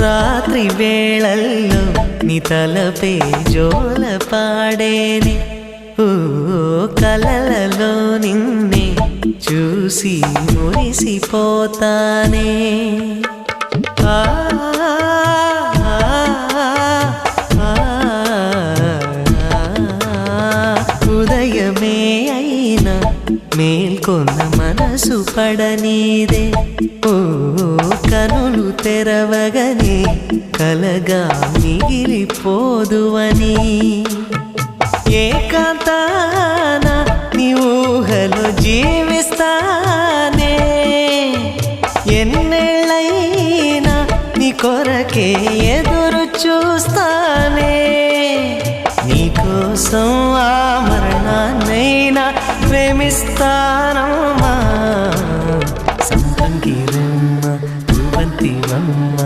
రాత్రి వేళల్లో నీ తలపే జోల పాడేనే ఓ కలలలో నిన్నే చూసి మురిసిపోతానే ఆ ఉదయమే అయినా మేల్కొన్న మనసు పడనీదే ఓ కనులు తెరవగనే కలగా మిగిలిపోదువని ఏకాంతాన నీ ఊహలో జీవిస్తానే ఎన్నేళ్ళైనా నీ కొరకే ఎదురు చూస్తానే నీకోసం ఆ మరణాన్నైనా ప్రేమిస్తానమ్మా సంపంగిరమ్మ రువంతివమ్మ